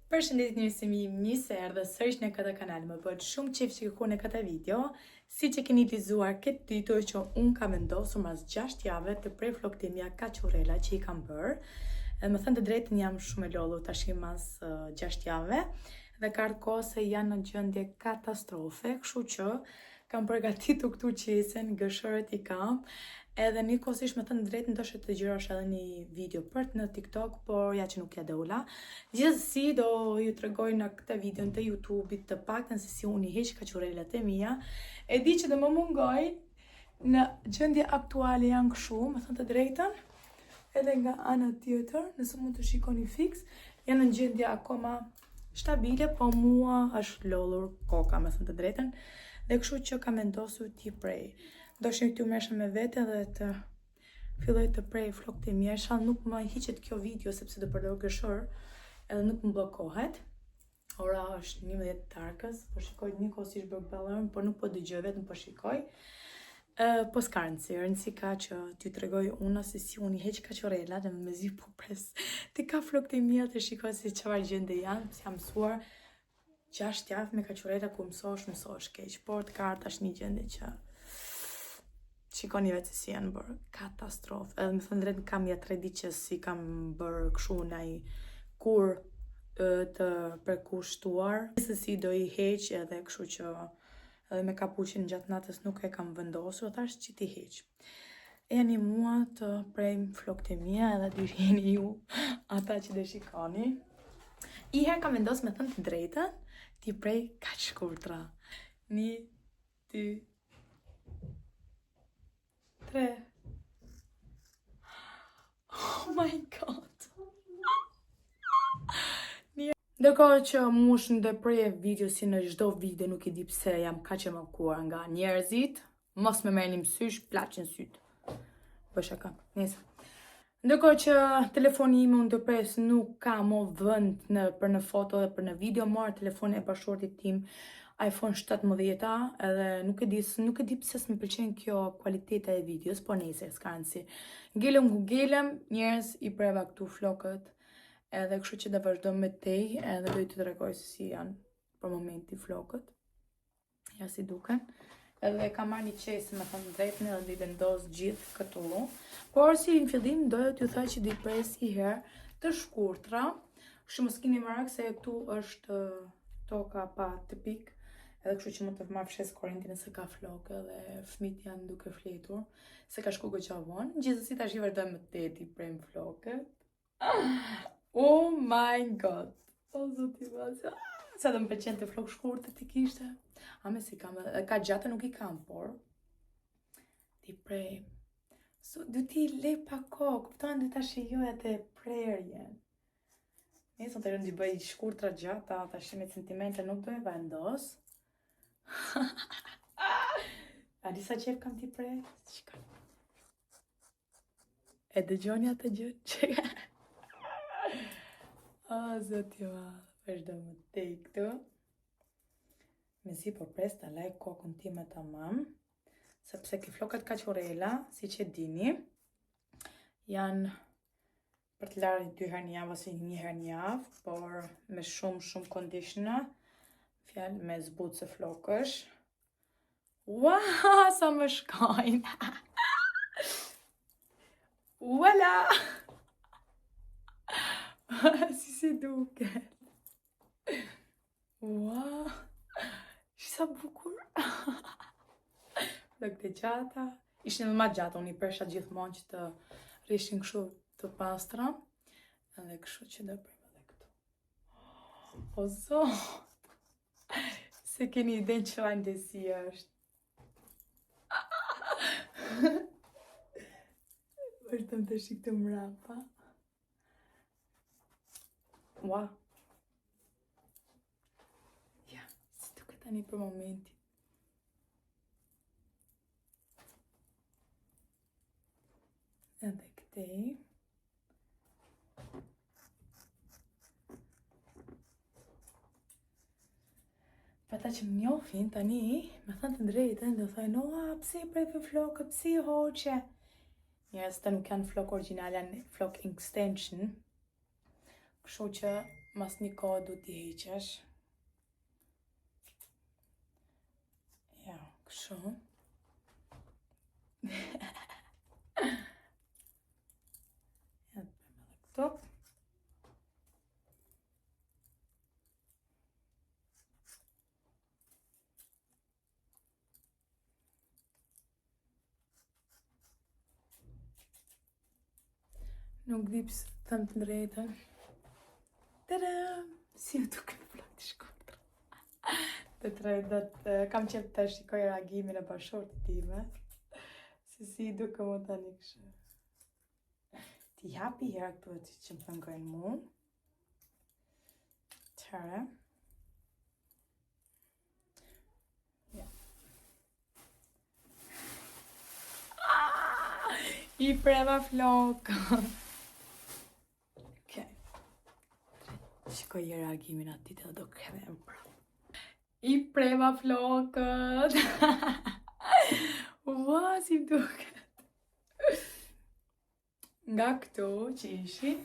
Përshëndetje njerëzimi, mirë se erdhët sërish në këtë kanal. Më bëhet shumë qejf që kërkoni në këtë video. Siç e keni lexuar këtë titull që unë kam vendosur mas 6 javë të prej flokët e mia kaçurela që I kam bërë. Më thënë të drejtën jam shumë e lodhur tash mas 6 javëve dhe ka ardhur kohë se janë në gjendje katastrofe, kështu që kam përgatitur këtu qesen, gëshërët I kam. Edhe njëkohësisht më thënë drejt ndoshta të gjërosh edhe një video për në TikTok, por ja që nuk ja dola. Gjithsesi do ju tregoj në këtë video të YouTube-it të paktën se si unë I heq kaçurelat e mia. E di që do më mungoj në gjendje aktuale janë kështu, më thënë të drejtën. Edhe nga ana tjetër, nëse mund të shikoni fiks, janë në gjendje akoma stabile, po mua është lodhur koka, më thënë të drejtën. Dhe kështu që kam vendosur t'i prej. Doshin këtu mresha me vete dhe të filloj të prej flokët e mia. Inshallah nuk më hiqet kjo video sepse do përdor gëshor edhe nuk më bllokohet. Ora është 11 darkës, po shikoj njëkohësisht bërballën, por nuk po dëgjoj, vetëm po shikoj. Po s'ka rëndësi ka që t'ju tregoj unë se si unë I heq kaçurelat dhe mezi po pres të ka flokët e mia të shikoj se çfarë gjendje janë, pse jam mësuar 6 javë me kaçurela ku mësohesh keq, por të ka ardhur tash një gjendje që shikoni vetë si janë bërë katastrofë. Edhe më thënë drejt kam ja 3 ditë që si kam bërë kështu ndaj kur të përkushtuar. Se si do I heq edhe kështu që edhe me kapuçin gjatë natës nuk e kam vendosur, thash që t'i heq. E janë mua të prej flokët e mia edhe dy jeni ju ata që do shikoni. I herë kam vendosur me thënë të drejtën t'i prej kaq shkurtra. 1, 2, 3. Oh my god. Ndërkohë që mush në prej video si në çdo video, nuk I di pse jam kaq e mallkuar nga njerëzit, mos më merrni mësysh, plaçin syt. Po shaka. Nice. Ndërkohë që telefoni im unë ndërpres nuk ka më vend për në foto dhe për në video, marr telefonin e bashkëshortit tim iPhone 17 edhe nuk e di pse s'më pëlqen kjo kualiteta e videos, po nejse, s'ka rëndësi. Ngelëm ku ngelëm, njerëz I preva këtu flokët, edhe kështu që do vazhdo me tej, edhe do t'ju tregoj se si janë për momenti flokët. Ja si duken. Edhe kam marrë një qesë me thënë drejtën edhe do I vendos gjithë këtu. Por si në fillim doja t'ju thoj që do I pres I herë të shkurtra. Kështu mos keni merak se këtu është toka pa të pikë. Edhe kështu që mund të marr fshes korrentin nëse ka flokë dhe fëmijët janë duke fletur, se ka shku goxha vonë. Gjithsesi tash I vazhdoj me teti prem flokët. Oh my god. O zoti vazhdo. Sa do më pëlqen të flokë shkurtë ti kishte. A me si kam, ka gjatë nuk I kam, por ti prej. So do ti le pa kohë, kupton, do ta shijoj atë prerjen. Nëse të rëndi bëj shkurtra gjata, tash me sentimente nuk do e vendos. A disa qef kam ti prej? Shikoj. E dëgjoni atë gjë që o zoti madh, vazhdo më tej këtu. Mezi po pres ta laj kokën time tamam, sepse këto flokat kaçurela, siç e dini, janë për të larë 2 herë në javë ose 1 herë në javë, por me shumë conditioner, fjalë me zbutse flokësh. Wow, sa më shkojnë! Voila! Si duket. Wow! Sa bukur! Flokët e gjata. Ishin edhe më gjata, unë I presha gjithmonë që të rrishin kështu të pastra. Edhe kështu që do prem edhe këtu. O zot! Se keni ide çfarë ndesi është. Vazhdojmë të shik të mrapa. Ua. Ja, si duket tani për momenti. Edhe këtej. Për ata që më njohin tani, me thënë të drejtën, do thojnë, pse I prej për flokët, pse I hoqe? Njerëz të nuk janë flok original, janë flok extension. Kështu që mas një kohë du t'i heqesh. Ja, kështu. Ja, të bëjmë edhe këto. Nuk di pse them të drejtën. Tadam! Si u duke në vlog të shkurtër. Të drejtë, kam qef të shikoj reagimin e bashkëshortit time. Se si duke më tani kështu. Ti hapi herë këtu që më pëngojnë mu. Tërë. Ja. I prema flokë. Shikoj i reagimin ati të do kërëm pra. I prema flokët. Ua, si duket. Nga këtu që ishi,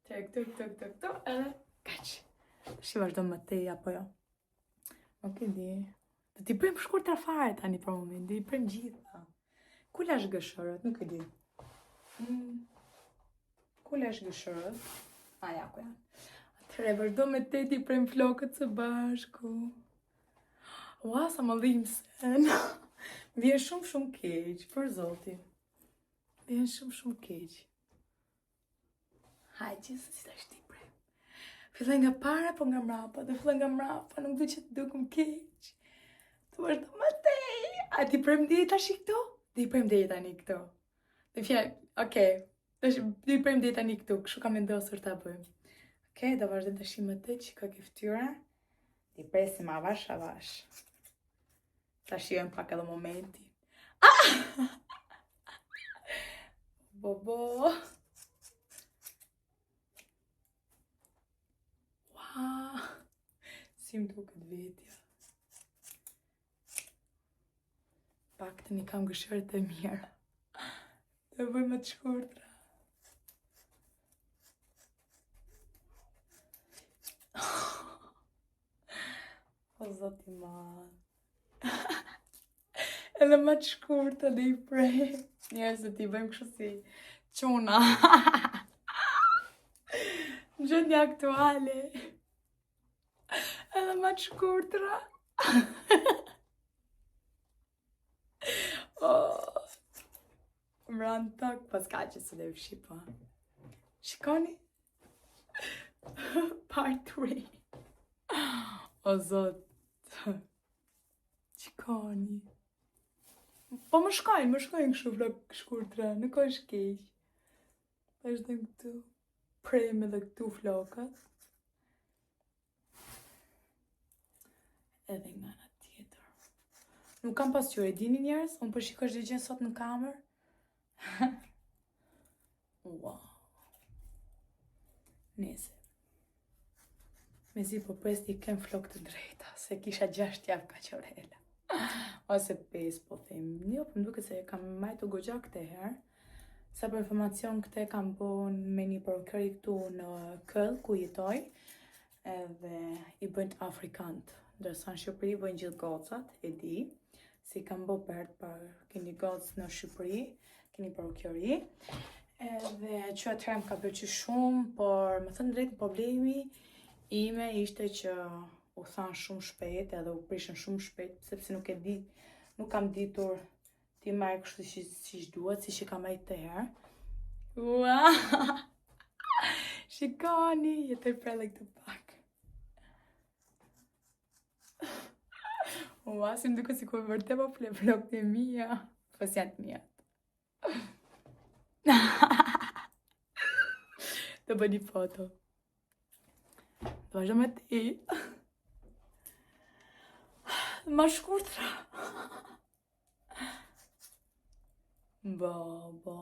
të këtu, edhe kaq. Shi vazhdo më te apo jo. Nuk e di. Do t'i prem shkur të fare tani për moment, do i prem gjitha. Ku lash gëshërët, nuk e di. Ku lash gëshërët? Ja, ku janë. Atëre, vazhdo me te t'i prem flokët së bashku. Ua, sa më dhim sen. Vjen shumë keq, për zotin. Vjen shumë keq. Hajde, se si ta shti prem. Filloj nga para, po nga mrapa, dhe filloj nga mrapa, nuk du që të dukum keq. Të vazhdo më tej. A ti prem dhe ta shi këto? Dhe i prem dhe tani këto. Dhe fjall, okej. Dhe i prem dhe tani këto, kështu kam vendosur ta bëjmë. Okej, do vazhdojmë të shimë të që ka këftyra. Dhe i presim avash. Ta shijojmë pak edhe momenti. Bobo. Wow. Si më duket vetja. Pak të një kam gëshërët e mirë. Dhe bëjmë të shkurtra. O, zoti madh. Edhe më të shkurta dhe i prej. Njerëz se ti bëjmë kështu si quna. Në gjendje aktuale. Edhe më të shkurtra. Më ranë tok, pas ka që së dhe vëshi po. Shikoni? Part 3. O zot. Shikoni. Po më shkojnë kështu vlog shkurtra, nuk është keq. Vazhdojmë këtu. Prem edhe këtu flokët. Edhe nga nga tjetër. Nuk kam pasqyrë, e dini njerëz? Unë po shikoj çdo gjë sot në kamer. Wow. Nese. Mezi po pres t'i kem flok të drejta, se kisha 6 javë kaqorela. Ose 5 po them. Jo, po m'duket se kam majtu goxha këtë herë. Sa për informacion këte kam bon me një porokëri këtu në Këll, ku jetoj. Edhe i bëjnë afrikant. Ndërsa në Shqipëri bëjnë gjithë gocat, e di. Si kam bo për keni gocë në Shqipëri, keni porokëri. Edhe që atëherë më ka pëlqyer shumë, por më thënë drejt problemi ime ishte që u thanë shumë shpejt edhe u prishën shumë shpejt, sepse nuk e di, nuk kam ditur ti marrë kështu si duhet, si që kam marrë të herë. Ua! Shikoni, jetoj prelle këtë pak. Ua, si më duke si ku vërte po ple vlog të mija, po si janë të mijat. Të bëni foto. Të vazhdo me ti. Ma shkurtra. Baba.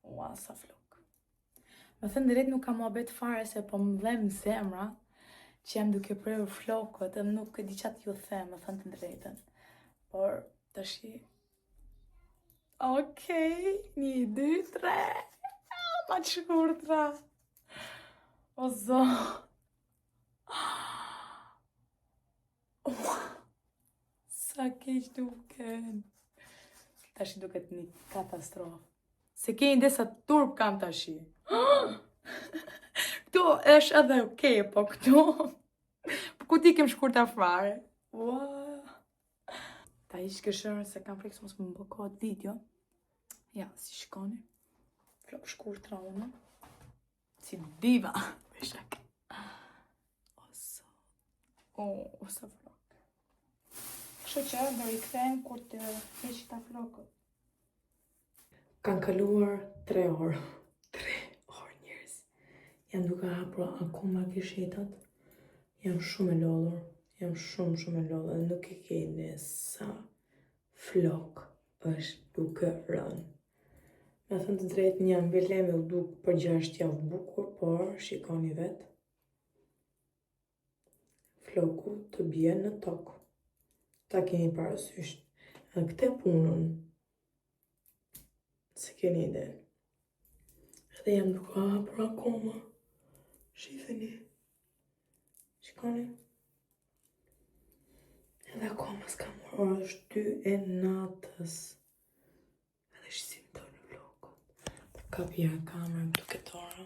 Ua, sa flok. Më thënë drejt nuk kam muhabet fare se po më dhem zemra që jam duke prerë flokët edhe nuk e di qatë ju them, më thënë të drejtën. Por, të shi... Okej, 1, 2, 3. Ma të shkurtra. O zot. Sa keq duken. Tash duket një katastrofë. Se keni desa turp kam tashi. Këtu është edhe okej, po këtu. Po ku ti kem shkurta fare. Ua. Ta ish këshërën se kam frikë mos më mbokohet video. Ja, si shkoni. Flok shkurtra unë. Si diva. Peshak. O, sa flok. Kështu që do i kthem kur të heq ta flokët. Kanë kaluar 3 orë. 3 orë njerëz. Jam duke hapur akoma kishetat. Jam shumë e lodhur. Jam shumë e lodhur. Dhe nuk e keni sa flok është duke rënë. Me thënë të drejtë një ambeleme u duk për 6 javë bukur, por shikoni vetë. Floku të bje në tokë. Ta keni parasysh. Në këte punën, se keni ide. Edhe jam duke hapur akoma. Shifeni. Shikoni. Edhe akoma s'kam ora është 2 e natës. Edhe shqim të në flokët. Ka pja kamerën duke tora.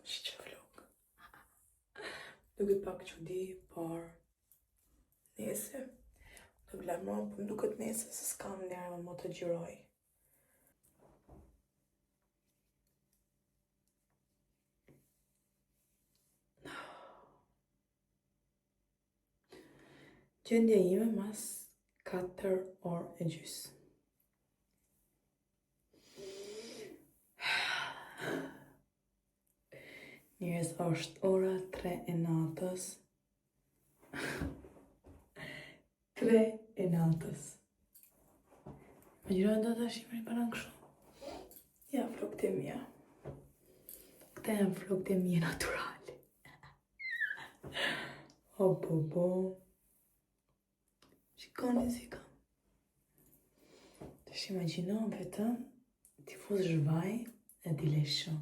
Shqe flokë. Duke pak që di, por nese. Nuk lajmëron, për më duket nese se s'kam njerë më të gjiroj. Gjendja ime mas 4 orë e gjys. Njerëz është ora 3 e natës. 3 e natës. Më gjirojnë do të shimërin para në kështu. Ja, flokët e mija. Këta janë flokët e mija naturali. Po. Shikoni si kam. Të shimagjinon vetëm t'i fus zhvaj e t'i leshë.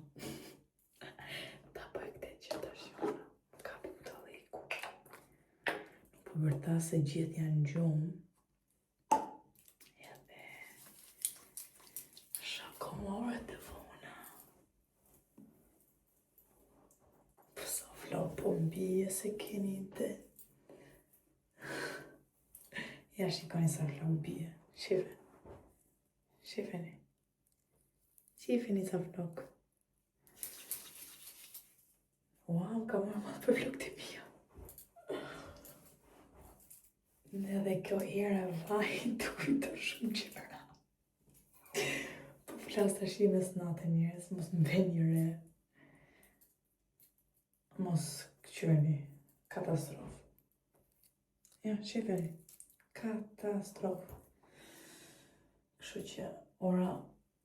Ta bëj këte që të shimra. Ka për të liku. Nuk për vërta se gjithë janë gjumë. Edhe shakomore të vona. Pësa flok po mbije se keni ide. Ja, shikoni sa flok bie. Shifeni. Shifeni sa flok. Wow, ka marrë për flok të mija. Edhe kjo era vaj të shumë qëra. Po flas të shimes natë njerës, mos më ben një re. Mos këqyeni. Katastrofë. Ja, shifeni. Katastrofë. Kështu që ora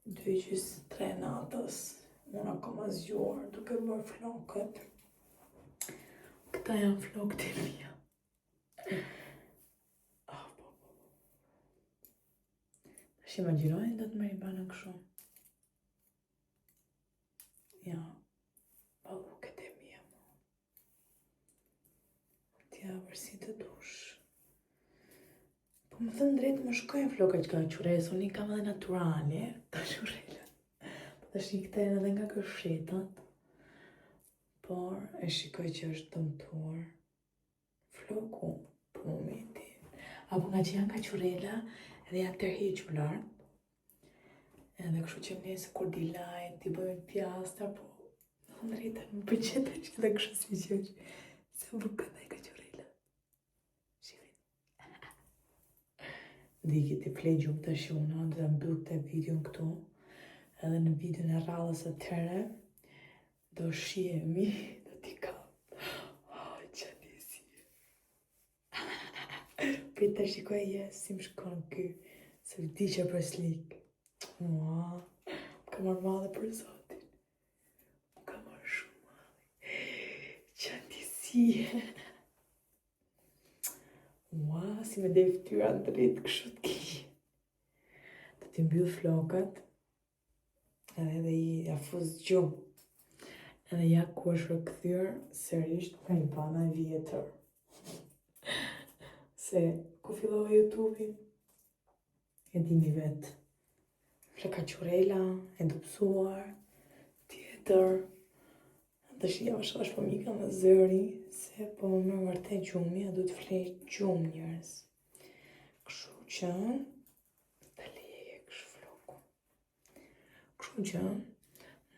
2:03 natës, unë akoma zgjuar duke bërë flokët. Këta janë flokët e mija. Tash imagjinojnë do të më ribanë kështu. Ja, ballukët e mija. T'ja vërsi të dush. Po më thënë drejtë më shkojnë flokët që ka qures, unë i kam edhe naturali, të shurela. Po të shikëtajnë edhe nga këshetat, por e shikoj që është dëmtuar. Floku, për momentin. Apo nga që janë ka qurela, edhe janë tërhequr lartë. Edhe kështu që nëse kur di lajt, ti bëjmë pjasta, po në drejtë më përqete që edhe kështu si që se më përkët dhe ka qurela. Dhe i kiti plej gjumë të shuna, dhe mbyll të video në këtu, edhe në video në rrallës e tëre, do shihemi, do t'i kam. Që nisi. Për të shikoj si më shkon ky, se vdi që për slik. Mua, ka marrë madhe për zotin. Ka marrë shumë madhe. Që nisi. Ua, si me dhe ftyra në dritë kështu t'ki. t'i mbyll flokët, edhe i afuz gjumë. Edhe ja ku është rikthyer sërish nga një bana e vjetër. Se ku fillova YouTube-i? E dini vetë. Flekaqurela, e dopsuar, tjetër. Të shia më shash po mika në zëri, se po më vërtet gjumi, a du të flej gjumë njërës. Kështu që, të leje kështu floku. Kështu që,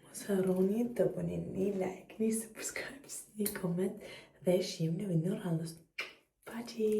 mos harroni të bëni një like, një subscribe, një comment dhe shihim në video randës. Paçi!